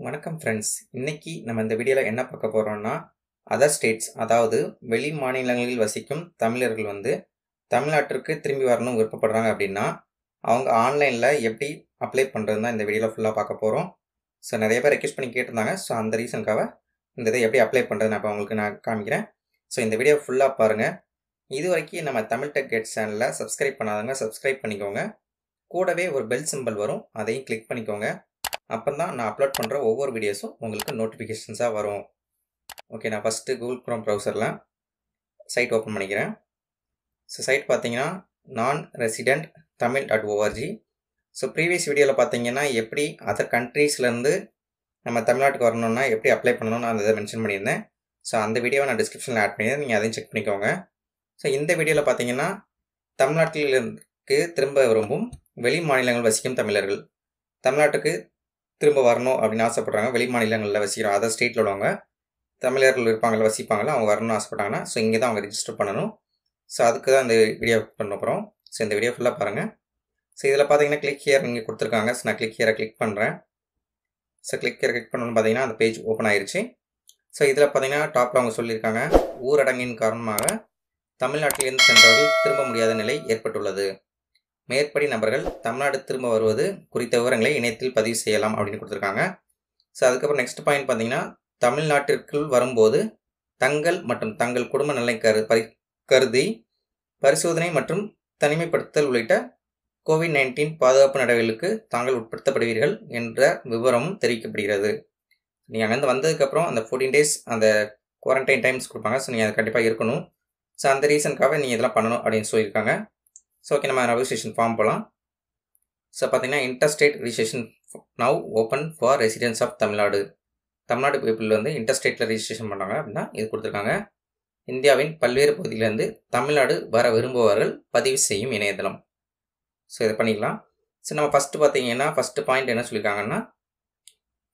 வணக்கம் ஃப்ரெண்ட்ஸ். இன்னைக்கு நம்ம இந்த வீடியோவில் என்ன பார்க்க போகிறோம்னா, அதர் ஸ்டேட்ஸ் அதாவது வெளி மாநிலங்களில் வசிக்கும் தமிழர்கள் தமிழ்நாட்டிற்கு திரும்பி வரணும் விருப்பப்படுறாங்க அப்படின்னா, அவங்க ஆன்லைனில் எப்படி அப்ளை பண்ணுறது தான் இந்த வீடியோவில் ஃபுல்லாக பார்க்க போகிறோம். ஸோ நிறைய பேர் ரெக்வெஸ்ட் பண்ணி கேட்டிருந்தாங்க. ஸோ அந்த ரீசனுக்காக இந்த இதை எப்படி அப்ளை பண்ணுறது நான் இப்போ உங்களுக்கு காமிக்கிறேன். ஸோ இந்த வீடியோ ஃபுல்லாக பாருங்கள். இது வரைக்கும் நம்ம தமிழ் டெக் கேட் சேனலில் சப்ஸ்கிரைப் பண்ணாதவங்க சப்ஸ்கிரைப் பண்ணிக்கோங்க. கூடவே ஒரு பெல் சிம்பிள் வரும், அதையும் கிளிக் பண்ணிக்கோங்க. அப்போ தான் நான் அப்லோட் பண்ணுற ஒவ்வொரு வீடியோஸும் உங்களுக்கு நோட்டிஃபிகேஷன்ஸாக வரும். ஓகே, நான் ஃபஸ்ட்டு கூகுள் க்ரோம் ப்ரௌசரில் சைட் ஓப்பன் பண்ணிக்கிறேன். ஸோ சைட் பார்த்தீங்கன்னா non-resident-tamil.org. ஸோ ப்ரீவியஸ் வீடியோவில் பார்த்தீங்கன்னா எப்படி அதர் கண்ட்ரீஸ்லேருந்து நம்ம தமிழ்நாட்டுக்கு வரணுன்னா எப்படி அப்ளை பண்ணணும்னு அந்த இதை மென்ஷன் பண்ணியிருந்தேன். ஸோ அந்த வீடியோவை நான் டிஸ்கிரிப்ஷனில் ஆட் பண்ணியிருந்தேன், நீங்கள் அதையும் செக் பண்ணிக்கோங்க. ஸோ இந்த வீடியோவில் பார்த்தீங்கன்னா தமிழ்நாட்டிலிருந்து திரும்ப விரும்பும் வெளி மாநிலங்கள் வசிக்கும் தமிழர்கள் தமிழ்நாட்டுக்கு திரும்ப வரணும் அப்படின்னு ஆசைப்பட்றாங்க. வெளி மாநிலங்களில் வசிக்கிறோம், அதர் ஸ்டேட்டில் உள்ளவங்க தமிழர்கள் இருப்பாங்கள வசிப்பாங்களா, அவங்க வரணும்னு ஆசைப்பட்டாங்கன்னா ஸோ இங்கே தான் அவங்க ரிஜிஸ்டர் பண்ணணும். ஸோ அதுக்கு தான் இந்த வீடியோ பண்ண போகிறோம். ஸோ இந்த வீடியோ ஃபுல்லாக பாருங்கள். ஸோ இதில் பார்த்தீங்கன்னா கிளிக் ஹியர் இங்கே கொடுத்துருக்காங்க. ஸோ நான் கிளிக் ஹியரை கிளிக் பண்ணுறேன். ஸோ கிளிக் ஹியர் கிளிக் பண்ணணும்னு பார்த்தீங்கன்னா அந்த பேஜ் ஓப்பன் ஆயிடுச்சு. ஸோ இதில் பார்த்தீங்கன்னா டாப்பில் அவங்க சொல்லியிருக்காங்க, ஊரடங்கின் காரணமாக தமிழ்நாட்டிலிருந்து சென்றவர்கள் திரும்ப முடியாத நிலை ஏற்பட்டுள்ளது. மேற்படி நபர்கள் தமிழ்நாடு திரும்ப வருவது குறித்த விவரங்களை இணையத்தில் பதிவு செய்யலாம் அப்படின்னு கொடுத்துருக்காங்க. ஸோ அதுக்கப்புறம் நெக்ஸ்ட் பாயிண்ட் பார்த்தீங்கன்னா, தமிழ்நாட்டிற்குள் வரும்போது தங்கள் மற்றும் தங்கள் குடும்ப நலனை கருதி பரிசோதனை மற்றும் தனிமைப்படுத்தல் உள்ளிட்ட COVID-19 பாதுகாப்பு நடவடிக்கைகளுக்கு தாங்கள் உட்படுத்தப்படுவீர்கள் என்ற விவரமும் தெரிவிக்கப்படுகிறது. நீங்கள் அங்கேருந்து வந்ததுக்கப்புறம் அந்த 14 days அந்த குவாரண்டைன் டைம்ஸ் கொடுப்பாங்க. ஸோ நீங்கள் அது கண்டிப்பாக இருக்கணும். ஸோ அந்த ரீசனுக்காக நீங்கள் இதெல்லாம் பண்ணணும் அப்படின்னு சொல்லியிருக்காங்க. ஸோ ஓகே, நம்ம ரெஜிஸ்ட்ரேஷன் ஃபார்ம் போகலாம். ஸோ பார்த்தீங்கன்னா interstate registration now open for residents of Tamil Nadu. Tamil Nadu people இன்டர்ஸ்டேட்டில் ரிஜிஸ்ட்ரேஷன் பண்ணுறாங்க அப்படின்னா இது கொடுத்துருக்காங்க. இந்தியாவின் பல்வேறு பகுதியிலேருந்து தமிழ்நாடு வர விரும்புபவர்கள் பதிவு செய்யும் இணையதளம். ஸோ இதை பண்ணிக்கலாம். ஸோ நம்ம ஃபஸ்ட்டு பார்த்தீங்கன்னா ஃபஸ்ட்டு பாயிண்ட் என்ன சொல்லியிருக்காங்கன்னா,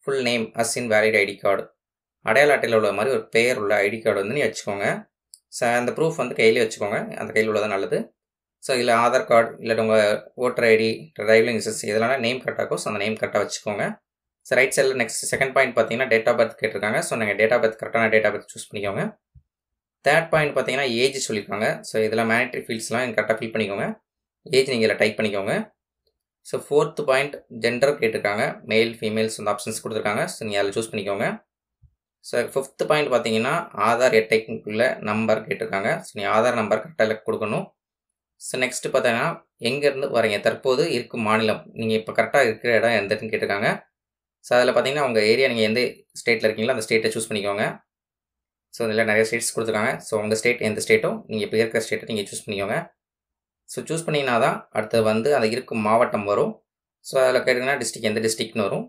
ஃபுல் நேம் அஸ் இன் வேலிட் ஐடி கார்டு. அடையாள அட்டையில் உள்ள மாதிரி ஒரு பெயர் உள்ள ஐடி கார்டு நீ வச்சுக்கோங்க. ஸோ அந்த ப்ரூஃப் கையிலே வச்சுக்கோங்க, அந்த கையில் உள்ளதான் நல்லது. ஸோ இதில் ஆதார் கார்டு இல்லாட்டி உங்கள் ஓட்டர் ஐடி, டிரைவிங் லைசன்ஸ் இதெல்லாம் நேம் கரெக்டாக இருக்கும். ஸோ அந்த நேம் கரெக்டாக வச்சுக்கோங்க. ஸோ ரைட் சைடில் நெக்ஸ்ட் செகண்ட் பாயிண்ட் பார்த்தீங்கன்னா டேட் ஆஃப் பர்த் கேட்டிருக்காங்க. ஸோ நீங்கள் டேட் ஆஃப் பர்த் கரெக்டான டேட் ஆஃப் பர்த் சூஸ் பண்ணிக்கோங்க. தேர்ட் பாயிண்ட் பார்த்தீங்கன்னா ஏஜ் சொல்லியிருக்காங்க. ஸோ இதெல்லாம் மேனிட்ரி ஃபீல்ட்ஸ்லாம் கரெக்டாக ஃபில் பண்ணிக்கோங்க. ஏஜ் நீங்கள் இதில் டைப் பண்ணிக்கோங்க. ஸோ ஃபோர்த் பாயிண்ட் ஜெண்டர் கேட்டிருக்காங்க. மேல் ஃபீமேல்ஸ் அந்த ஆப்ஷன்ஸ் கொடுத்துருக்காங்க. ஸோ நீங்கள் அதில் சூஸ் பண்ணிக்கோங்க. ஸோ ஃபிஃப்த் பாயிண்ட் பார்த்தீங்கன்னா ஆதார் எட்டைக்குள்ள நம்பர் கேட்டிருக்காங்க. ஸோ நீங்கள் ஆதார் நம்பர் கரெக்டாக கொடுக்கணும். ஸோ நெக்ஸ்ட்டு பார்த்தீங்கன்னா எங்கேருந்து வரீங்க, தற்போது இருக்கும் மாநிலம், நீங்கள் இப்போ கரெக்டாக இருக்கிற இடம் எந்தன்னு கேட்டிருக்காங்க. ஸோ அதில் பார்த்தீங்கன்னா உங்கள் ஏரியா நீங்கள் எந்த ஸ்டேட்டில் இருக்கீங்களோ அந்த ஸ்டேட்டை சூஸ் பண்ணிக்கோங்க. ஸோ இதில் நிறைய ஸ்டேட்ஸ் கொடுத்துருக்காங்க. ஸோ உங்கள் ஸ்டேட் எந்த ஸ்டேட்டோ நீங்கள் இப்போ இருக்கிற ஸ்டேட்டை நீங்கள் சூஸ் பண்ணிக்கோங்க. ஸோ சூஸ் பண்ணிங்கன்னா தான் அடுத்தது அது இருக்கும் மாவட்டம் வரும். ஸோ அதில் கேட்டிங்கன்னா டிஸ்ட்ரிக் எந்த டிஸ்ட்ரிக்ட்னு வரும்.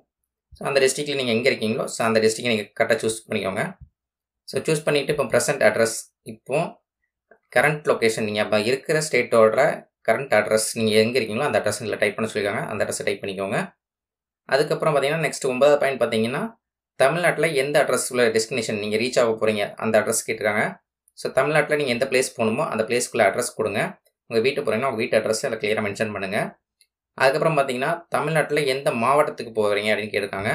ஸோ அந்த டிஸ்ட்ரிக்டில் நீங்கள் எங்கே இருக்கீங்களோ ஸோ அந்த டிஸ்ட்ரிக்டை நீங்கள் கரெக்டாக சூஸ் பண்ணிக்கோங்க. ஸோ சூஸ் பண்ணிவிட்டு இப்போ ப்ரெசென்ட் அட்ரஸ், இப்போது கரண்ட் லொக்கேஷன் நீங்கள் அப்போ இருக்கிற ஸ்டேட்டோட கரண்ட் அட்ரஸ் நீங்கள் எங்கே இருக்கீங்களோ அந்த அட்ரஸ் இதில் டைப் பண்ண சொல்லியிருக்காங்க. அந்த அட்ரஸை டைப் பண்ணிக்கோங்க. அதுக்கப்புறம் பார்த்தீங்கன்னா நெக்ஸ்ட் 9வது பாயிண்ட் பார்த்தீங்கன்னா தமிழ்நாட்டில் எந்த அட்ரஸ் உள்ள டெஸ்டினேஷன் நீங்கள் ரீச் ஆக போகிறீங்க அந்த அட்ரஸ் கேட்டிருக்காங்க. ஸோ தமிழ்நாட்டில் நீங்கள் எந்த பிளேஸ் போகணுமோ அந்த பிளேஸ்க்குள்ள அட்ரஸ் கொடுங்க. உங்கள் வீட்டு போகிறீங்கன்னா உங்கள் வீட்டு அட்ரஸ் அதில் கிளியராக மென்ஷன் பண்ணுங்கள். அதுக்கப்புறம் பார்த்தீங்கன்னா தமிழ்நாட்டில் எந்த மாவட்டத்துக்கு போகிறீங்க அப்படின்னு கேட்டிருக்காங்க.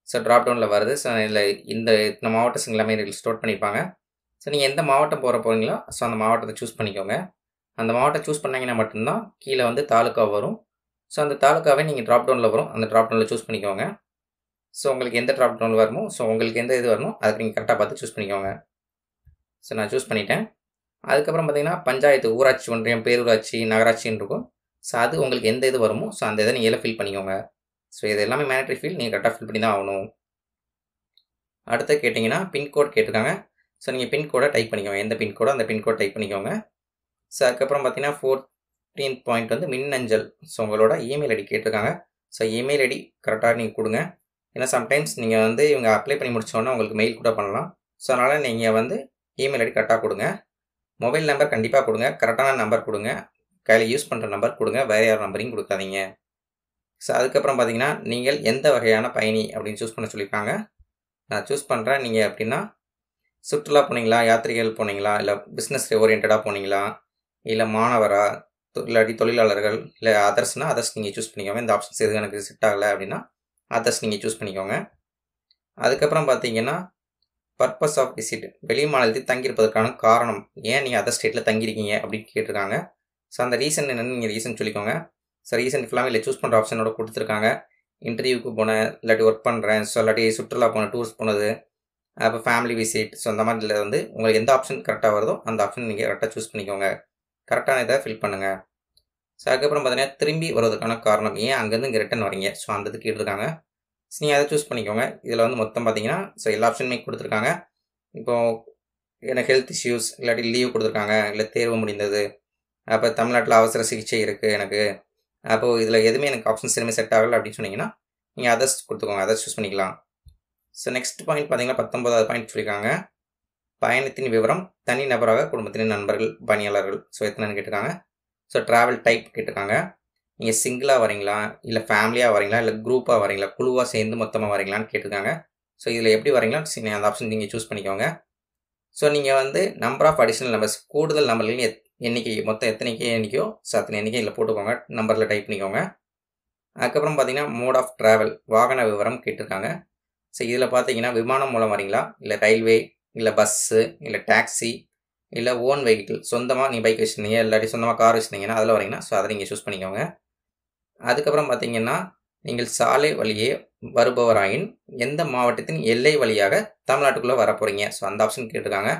ஸோ ட்ராப் டவுனில் வருது. ஸோ இதில் இந்த மாவட்டஸ் எல்லாமே ஸ்டோர் பண்ணியிருப்பாங்க. ஸோ நீங்கள் எந்த மாவட்டம் போகிறீங்களோ ஸோ அந்த மாவட்டத்தை சூஸ் பண்ணிக்கோங்க. அந்த மாவட்டம் சூஸ் பண்ணிங்கன்னா மட்டும்தான் கீழே தாலுக்கா வரும். ஸோ அந்த தாலுக்காவே நீங்கள் ட்ராப் டவுனில் வரும், அந்த ட்ராப் டவுனில் சூஸ் பண்ணிக்கோங்க. ஸோ உங்களுக்கு எந்த ட்ராப் டவுனில் வருமோ ஸோ உங்களுக்கு எந்த இது வரணும் அதுக்கு நீங்கள் கரெக்டாக பார்த்து சூஸ் பண்ணிக்கோங்க. ஸோ நான் சூஸ் பண்ணிட்டேன். அதுக்கப்புறம் பார்த்தீங்கன்னா பஞ்சாயத்து, ஊராட்சி ஒன்றியம், பேரூராட்சி, நகராட்சின்னு இருக்கும். ஸோ அது உங்களுக்கு எந்த இது வருமோ ஸோ அந்த இதை நீங்கள் ஃபில் பண்ணிக்கோங்க. ஸோ இது எல்லாமே மேனிட்ரி ஃபீல், நீங்கள் கரெக்டாக ஃபில் பண்ணி தான் ஆகணும். அடுத்து கேட்டிங்கன்னா பின்கோட் கேட்டிருக்காங்க. ஸோ நீங்கள் பின்கோடை டைப் பண்ணிக்கோங்க, எந்த பின்கோடோ அந்த பின்கோட் டைப் பண்ணிக்கோங்க. ஸோ அதுக்கப்புறம் பார்த்தீங்கன்னா 14th பாயிண்ட் மின்னஞ்சல். ஸோ உங்களோட இமெயில் ஐடி கேட்டிருக்காங்க. ஸோ இமெயில் ஐடி கரெக்டாக நீங்கள் கொடுங்க. ஏன்னா சம்டைம்ஸ் நீங்கள் இவங்க அப்ளை பண்ணி முடிச்சோன்னா உங்களுக்கு மெயில் கூட பண்ணலாம். ஸோ அதனால் நீங்கள் இமெயில் ஐடி கரெக்டாக கொடுங்க. மொபைல் நம்பர் கண்டிப்பாக கொடுங்க, கரெக்டான நம்பர் கொடுங்க, கையில் யூஸ் பண்ணுற நம்பர் கொடுங்க, வேறு யார் நம்பரையும் கொடுக்காதீங்க. ஸோ அதுக்கப்புறம் பார்த்தீங்கன்னா நீங்கள் எந்த வகையான பயணி அப்படின்னு சூஸ் பண்ண சொல்லியிருக்காங்க. நான் சூஸ் பண்ணுறேன். நீங்கள் எப்படின்னா சுற்றுலா போனீங்களா, யாத்திரைகள் போனீங்களா, இல்லை பிஸ்னஸ் ஓரியன்டாக போனீங்களா, இல்லை மாணவரா, இல்லாட்டி தொழிலாளர்கள், இல்லை அதர்ஸ்னால் அதர்ஸ் நீங்கள் சூஸ் பண்ணிக்கோங்க. இந்த ஆப்ஷன்ஸ் எது எனக்கு செட் ஆகலை அப்படின்னா அதர்ஸ் நீங்கள் சூஸ் பண்ணிக்கோங்க. அதுக்கப்புறம் பார்த்தீங்கன்னா பர்பஸ் ஆஃப் விசிட், வெளி மாநிலத்தில் தங்கியிருப்பதற்கான காரணம், ஏன் நீங்கள் அதர் ஸ்டேட்டில் தங்கியிருக்கீங்க அப்படின்னு கேட்டிருக்காங்க. ஸோ அந்த ரீசன் என்னென்னு நீங்கள் ரீசன் சொல்லிக்கோங்க. ஸோ ரீசன் ஃபுல்லாக இல்லை சூஸ் பண்ணுற ஆப்ஷனோட கொடுத்துருக்காங்க. இன்டர்வியூக்கு போனேன், இல்லாட்டி ஒர்க் பண்ணுறேன், ஸோ இல்லாட்டி சுற்றுலா போனேன், டூர்ஸ் போனது, அப்போ ஃபேமிலி விசிட், ஸோ அந்த மாதிரில வந்து உங்களுக்கு எந்த ஆப்ஷன் கரெக்டாக வருதோ அந்த ஆப்ஷன் நீங்கள் கரெக்டாக சூஸ் பண்ணிக்கோங்க. கரெக்டான இதை ஃபில் பண்ணுங்கள். ஸோ அதுக்கப்புறம் பார்த்தீங்கன்னா திரும்பி வருவதற்கான காரணம், ஏன் அங்கேருந்து இங்கே ரிட்டன் வரீங்க, ஸோ அந்த இதுக்கு எடுத்துருக்காங்க. ஸோ நீங்கள் அதை சூஸ் பண்ணிக்கோங்க. இதில் வந்து மொத்தம் பார்த்தீங்கன்னா ஸோ எல்லா ஆப்ஷனுமே கொடுத்துருக்காங்க. இப்போது எனக்கு ஹெல்த் இஷ்யூஸ், இல்லாட்டி லீவ் கொடுத்துருக்காங்க, இல்லை தேர்வு முடிந்தது, அப்போ தமிழ்நாட்டில் அவசர சிகிச்சை இருக்குது எனக்கு, அப்போது இதில் எதுவுமே எனக்கு ஆப்ஷன்ஸ் எதுவுமே செட் ஆகலை அப்படின்னு சொன்னீங்கன்னா நீங்கள் அதர்ஸ் கொடுத்துக்கோங்க, அதர்ஸ் சூஸ் பண்ணிக்கலாம். ஸோ நெக்ஸ்ட் பாயிண்ட் பார்த்தீங்கன்னா 19வது பாயிண்ட் சொல்லியிருக்காங்க. பயணத்தின் விவரம், தனி நபராக, குடும்பத்தின் நண்பர்கள், பணியாளர்கள், ஸோ எத்தனைன்னு கேட்டிருக்காங்க. ஸோ ட்ராவல் டைப் கேட்டிருக்காங்க. நீங்கள் சிங்கிளாக வரீங்களா, இல்லை ஃபேமிலியாக வரீங்களா, இல்லை குரூப்பாக வரீங்களா, குழுவாக சேர்ந்து மொத்தமாக வரீங்களான்னு கேட்டிருக்காங்க. ஸோ இதில் எப்படி வரீங்களா அந்த ஆப்ஷன் நீங்கள் சூஸ் பண்ணிக்கோங்க. ஸோ நீங்கள் வந்து நம்பர் ஆஃப் அடிஷ்னல் நம்பர்ஸ், கூடுதல் நம்பர்களின் எண்ணிக்கை, மொத்தம் எத்தனைக்கு எண்ணிக்கையோ ஸோ அத்தனை எண்ணிக்கை இதில் போட்டுக்கோங்க, நம்பரில் டைப் பண்ணிக்கோங்க. அதுக்கப்புறம் பார்த்தீங்கன்னா மோட் ஆஃப் ட்ராவல், வாகன விவரம் கேட்டிருக்காங்க. ஸோ இதில் பார்த்தீங்கன்னா விமானம் மூலம் வரீங்களா, இல்லை ரயில்வே, இல்லை பஸ்ஸு, இல்லை டாக்ஸி, இல்லை ஓன் வெஹிக்கிள், சொந்தமாக நீங்கள் பைக் வச்சுருந்தீங்க, இல்லாட்டி சொந்தமாக கார் வச்சுருந்தீங்கன்னா அதில் வரீங்கன்னா ஸோ அதை நீங்கள் சூஸ் பண்ணிக்கோங்க. அதுக்கப்புறம் பார்த்தீங்கன்னா நீங்கள் சாலை வழியே வருபவராயின் எந்த மாவட்டத்தின் எல்லை வழியாக தமிழ்நாட்டுக்குள்ளே வர போகிறீங்க, ஸோ அந்த ஆப்ஷன் கேட்டிருக்காங்க.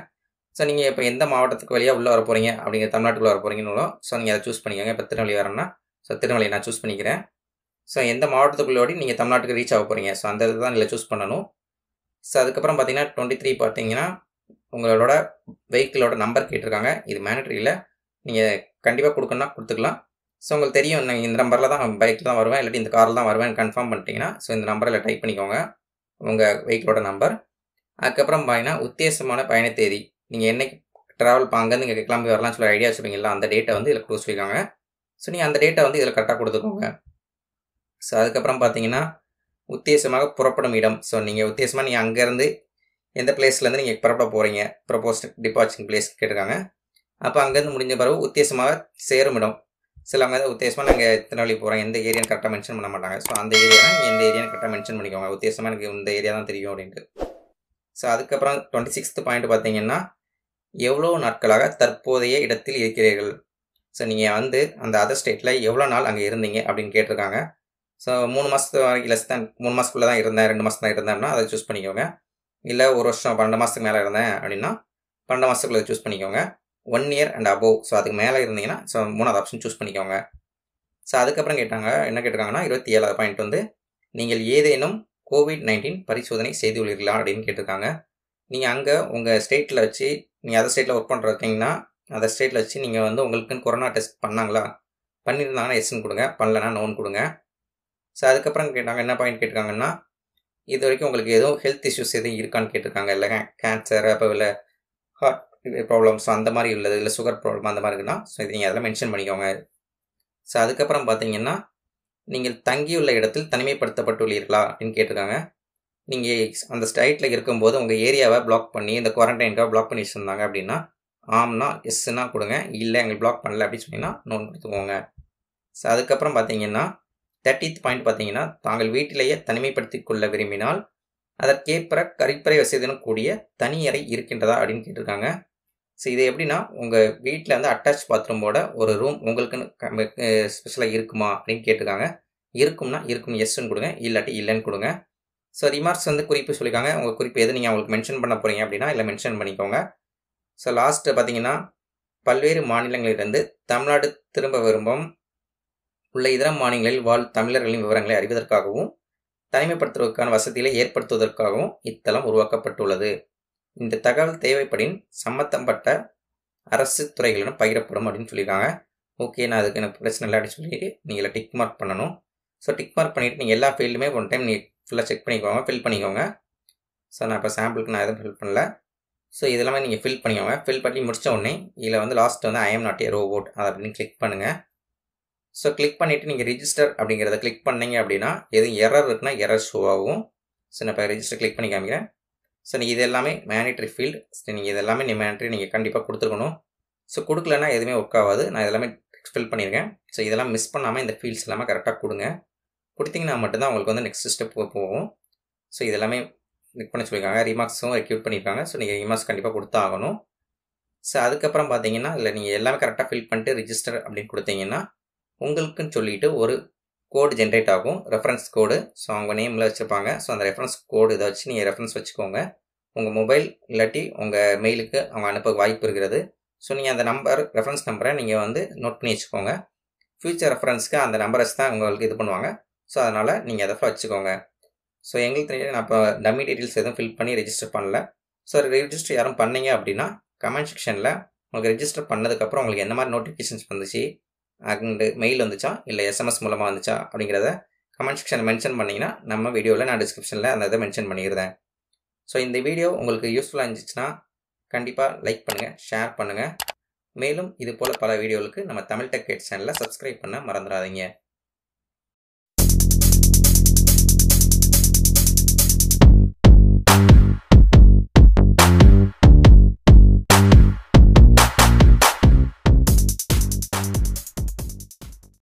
ஸோ நீங்கள் இப்போ எந்த மாவட்டத்துக்கு வழியாக உள்ளே வர போகிறீங்க அப்படிங்கிற தமிழ்நாட்டுக்குள்ளே வர போகிறீங்கன்னு, ஸோ நீங்கள் அதை சூஸ் பண்ணிக்கோங்க. இப்போ திருநெல்வேலி வரேன்னா ஸோ திருநெல்வேலி நான் சூஸ் பண்ணிக்கிறேன். ஸோ எந்த மாவட்டத்துக்குள்ளோடி நீங்கள் தமிழ்நாட்டுக்கு ரீச் ஆக போகிறீங்க, ஸோ அந்த இது தான் நீங்கள் சூஸ் பண்ணணும். ஸோ அதுக்கப்புறம் பார்த்தீங்கன்னா 23 பார்த்தீங்கன்னா உங்களோட வெஹிக்கிளோட நம்பர் கேட்டிருக்காங்க. இது மேண்டட்ரி இல்லை, நீங்கள் கண்டிப்பாக கொடுக்கணும்னா கொடுத்துக்கலாம். ஸோ உங்களுக்கு தெரியும் நான் இந்த நம்பரில் தான் பைக்கில் தான் வருவேன், இல்லாட்டி இந்த காரில் தான் வருவேன் கன்ஃபார்ம் பண்ணிட்டீங்கன்னா ஸோ இந்த நம்பரில் டைப் பண்ணிக்கோங்க உங்கள் வெஹிக்கிளோட நம்பர். அதுக்கப்புறம் பார்த்தீங்கன்னா உத்தேசமான பயண தேதி, நீங்கள் என்னைக்கு ட்ராவல் அங்கேருந்து இங்கே கிளம்பி வரலாம்னு சொல்லி ஐடியா வச்சுருப்பீங்களா, அந்த டேட்டை வந்து இதில் கொடுத்து சொல்லியிருக்காங்க. ஸோ நீங்கள் அந்த டேட்டை வந்து இதில் கரெக்டாக கொடுத்துக்கோங்க. ஸோ அதுக்கப்புறம் பார்த்தீங்கன்னா உத்தேசமாக புறப்படும் இடம், ஸோ நீங்கள் உத்தேசமாக நீங்கள் அங்கேருந்து எந்த பிளேஸ்லேருந்து நீங்கள் புறப்பட போகிறீங்க, ப்ரப்போஸ்ட் டிபார்ச்சிங் பிளேஸ் கேட்டிருக்காங்க. அப்போ அங்கேருந்து முடிஞ்ச பிறகு உத்தேசமாக சேரும் இடம், சிலவங்க வந்து உத்தேசமாக நாங்கள் திருநெல்வேலி போகிறோம், எந்த ஏரியான்னு கரெக்டாக மென்ஷன் பண்ண மாட்டாங்க. ஸோ அந்த ஏரியா நீங்கள் எந்த ஏரியான்னு கரெக்டாக மென்ஷன் பண்ணிக்கோங்க, உத்தேசமாக எனக்கு இந்த ஏரியா தான் தெரியும் அப்படின்ட்டு. ஸோ அதுக்கப்புறம் 26th பாயிண்ட் பார்த்தீங்கன்னா எவ்வளோ நாட்களாக தற்போதைய இடத்தில் இருக்கிறீர்கள், ஸோ நீங்கள் வந்து அந்த அதர் ஸ்டேட்டில் எவ்வளோ நாள் அங்கே இருந்தீங்க அப்படின்னு கேட்டிருக்காங்க. ஸோ 3 மாதத்து வரைக்கும் லெஸ் தான், 3 மாதத்துக்குள்ளே தான் இருந்தேன், 2 மாதம் தான் இருந்தேன்னா அதை சூஸ் பண்ணிக்கோங்க. இல்லை 1 வருஷம் 12 மாதத்துக்கு மேலே இருந்தேன் அப்படின்னா 12 மாதத்துக்குள்ளே சூஸ் பண்ணிக்கோங்க. 1 இயர் அண்ட் அபோவ், ஸோ அதுக்கு மேலே இருந்தீங்கன்னா ஸோ 3வது ஆப்ஷன் சூஸ் பண்ணிக்கோங்க. ஸோ அதுக்கப்புறம் என்ன கேட்டிருக்காங்கன்னா 27வது பாயிண்ட் வந்து நீங்கள் ஏதேனும் COVID-19 பரிசோதனை செய்துள்ளீர்களா அப்படின்னு கேட்டிருக்காங்க. நீங்கள் அங்கே உங்கள் ஸ்டேட்டில் வச்சு, நீங்கள் அதர் ஸ்டேட்டில் ஒர்க் பண்ணுறீங்கன்னா அதர் ஸ்டேட்டில் வச்சு நீங்கள் வந்து உங்களுக்குன்னு கொரோனா டெஸ்ட் பண்ணாங்களா, பண்ணியிருந்தாங்கன்னா எஸ்ன்னு கொடுங்க, பண்ணலன்னா நோன் கொடுங்க. ஸோ அதுக்கப்புறம் கேட்டாங்க என்ன பாயிண்ட் கேட்டிருக்காங்கன்னா இது வரைக்கும் உங்களுக்கு எதுவும் ஹெல்த் இஷ்யூஸ் எதுவும் இருக்கான்னு கேட்டிருக்காங்க. இல்லை கேன்சர், அப்போ இல்லை ஹார்ட் ப்ராப்ளம்ஸ் அந்த மாதிரி உள்ளது, இல்லை சுகர் ப்ராப்ளம் அந்த மாதிரி இருக்குன்னா ஸோ இது நீங்கள் அதெல்லாம் மென்ஷன் பண்ணிக்கோங்க. ஸோ அதுக்கப்புறம் பார்த்தீங்கன்னா நீங்கள் தங்கியுள்ள இடத்தில் தனிமைப்படுத்தப்பட்டுள்ளீர்களா அப்படின்னு கேட்டிருக்காங்க. நீங்கள் அந்த ஸ்டேட்டில் இருக்கும்போது உங்கள் ஏரியாவை பிளாக் பண்ணி இந்த குவாரண்டைனுக்காக பிளாக் பண்ணி வச்சுருந்தாங்க அப்படின்னா ஆம்னா எஸ்ன்னா கொடுங்க, இல்லை எங்களுக்கு பிளாக் பண்ணல அப்படின்னு சொன்னீங்கன்னா நோன் கொடுத்துக்கோங்க. ஸோ அதுக்கப்புறம் பார்த்தீங்கன்னா 30th பாயிண்ட் பார்த்தீங்கன்னா தாங்கள் வீட்டிலேயே தனிமைப்படுத்திக் கொள்ள விரும்பினால் அதற்கேற்ப கழிப்பறை வசதியுடன் கூடிய தனி அறை இருக்கின்றதா அப்படின்னு கேட்டிருக்காங்க. ஸோ இது எப்படின்னா உங்கள் வீட்டில் வந்து அட்டாச் பாத்ரூமோட ஒரு ரூம் உங்களுக்குன்னு ஸ்பெஷலாக இருக்குமா அப்படின்னு கேட்டிருக்காங்க. இருக்கும்னா இருக்கும் எஸ்ன்னு கொடுங்க, இல்லாட்டி இல்லைன்னு கொடுங்க. ஸோ ரிமார்க்ஸ் வந்து குறிப்பு சொல்லியிருக்காங்க. உங்கள் குறிப்பு எது நீங்கள் அவங்களுக்கு மென்ஷன் பண்ண போகிறீங்க அப்படின்னா இல்லை மென்ஷன் பண்ணிக்கோங்க. ஸோ லாஸ்ட்டு பார்த்தீங்கன்னா பல்வேறு மாநிலங்களிலிருந்து தமிழ்நாடு திரும்ப விரும்பும் உள்ள இதர மாநிலங்களில் வாழ் தமிழர்களின் விவரங்களை அறிவதற்காகவும் தனிமைப்படுத்துவதற்கான வசதிகளை ஏற்படுத்துவதற்காகவும் இத்தளம் உருவாக்கப்பட்டுள்ளது. இந்த தகவல் தேவைப்படின் சம்பந்தப்பட்ட அரசு துறைகளிடம் பகிரப்படும் அப்படின்னு சொல்லியிருக்காங்க. ஓகே, நான் அதுக்கு எனக்கு பிரச்சனை இல்லை அப்படின்னு சொல்லிட்டு நீங்கள் டிக் மார்க் பண்ணணும். ஸோ டிக் மார்க் பண்ணிவிட்டு நீங்கள் எல்லா ஃபீல்டுமே ஒன் டைம் நீங்கள் ஃபுல்லாக செக் பண்ணிக்கோங்க, ஃபில் பண்ணிக்கோங்க. ஸோ நான் இப்போ சாம்பிளுக்கு நான் எதுவும் ஃபில் பண்ணல. ஸோ இதெல்லாமே நீங்கள் ஃபில் பண்ணிக்கோங்க. ஃபில் பண்ணி முடித்த உடனே இதில் வந்து லாஸ்ட் வந்து I am not a robot அதை அப்படின்னு கிளிக் பண்ணுங்கள். ஸோ கிளிக் பண்ணிவிட்டு நீங்கள் ரிஜிஸ்டர் அப்படிங்கிறத கிளிக் பண்ணிங்க அப்படின்னா எதுவும் எரர் இருக்குன்னா எரர் ஷோ ஆகும். ஸோ நான் இப்போ ரிஜிஸ்டர் கிளிக் பண்ணி காமிக்கிறேன். ஸோ நீங்கள் இது எல்லாமே மேனிட்ரி ஃபீல்டு, நீங்கள் இது எல்லாமே மேனிட்ரி நீங்கள் கண்டிப்பாக கொடுத்துருக்கணும். ஸோ கொடுக்கலன்னா எதுவுமே ஒர்க் ஆகாது. நான் இதெல்லாமே ஃபில் பண்ணியிருக்கேன். ஸோ இதெல்லாம் மிஸ் பண்ணாமல் இந்த ஃபீல்ட்ஸ் எல்லாமே கரெக்டாக கொடுங்க. கொடுத்தீங்கன்னா மட்டும்தான் உங்களுக்கு வந்து நெக்ஸ்ட் ஸ்டெப் போகும். ஸோ இதெல்லாமே கிளிக் பண்ண சொல்லியிருக்காங்க. ரீமார்க்ஸும் ரெக்யூட் பண்ணியிருக்காங்க. ஸோ நீங்கள் ரீமார்க்ஸ் கண்டிப்பாக கொடுத்தா ஆகணும். ஸோ அதுக்கப்புறம் பார்த்தீங்கன்னா இல்லை நீங்கள் எல்லாமே கரெக்டாக ஃபில் பண்ணிட்டு ரிஜிஸ்டர் அப்படின்னு கொடுத்தீங்கன்னா உங்களுக்குன்னு சொல்லிட்டு ஒரு கோடு ஜென்ரேட் ஆகும், ரெஃபரன்ஸ் கோடு. ஸோ அவங்க நேமில் வச்சுருப்பாங்க. ஸோ அந்த ரெஃபரன்ஸ் கோடு இதை வச்சு நீங்கள் ரெஃபரன்ஸ் வச்சுக்கோங்க. உங்கள் மொபைல் இல்லாட்டி உங்கள் மெயிலுக்கு அவங்க அனுப்ப வாய்ப்பு இருக்கிறது. ஸோ நீங்கள் அந்த ரெஃபரன்ஸ் நம்பரை நீங்கள் வந்து நோட் பண்ணி வச்சுக்கோங்க. ஃபியூச்சர் ரெஃபரன்ஸ்க்கு அந்த நம்பர்ஸ் தான் உங்களுக்கு இது பண்ணுவாங்க. ஸோ அதனால் நீங்கள் அதை வச்சுக்கோங்க. ஸோ எங்களுக்கு தெரியாது, நான் இப்போ டம்மி டீட்டெயில்ஸ் எதுவும் ஃபில் பண்ணி ரெஜிஸ்டர் பண்ணல. ஸோ ரெஜிஸ்டர் யாரும் பண்ணீங்க அப்படின்னா கமெண்ட் செக்ஷனில் உங்களுக்கு ரெஜிஸ்டர் பண்ணதுக்கப்புறம் உங்களுக்கு என்ன மாதிரி நோட்டிஃபிகேஷன்ஸ் வந்துச்சு, அண்டு மெயில் வந்துச்சா இல்லை எஸ்எம்எஸ் மூலமாக வந்துச்சா அப்படிங்கிறத கமெண்ட் செக்ஷனில் மென்ஷன் பண்ணிங்கன்னா நம்ம வீடியோவில் நான் டிஸ்கிரிப்ஷனில் அந்த இதை மென்ஷன் பண்ணிடுறேன். ஸோ இந்த வீடியோ உங்களுக்கு யூஸ்ஃபுல்லாக இருந்துச்சுன்னா கண்டிப்பாக லைக் பண்ணுங்கள், ஷேர் பண்ணுங்கள். மேலும் இது போல் பல வீடியோவுக்கு நம்ம தமிழ் டெக் கைட் சேனலை சப்ஸ்கிரைப் பண்ண மறந்துடாதீங்க.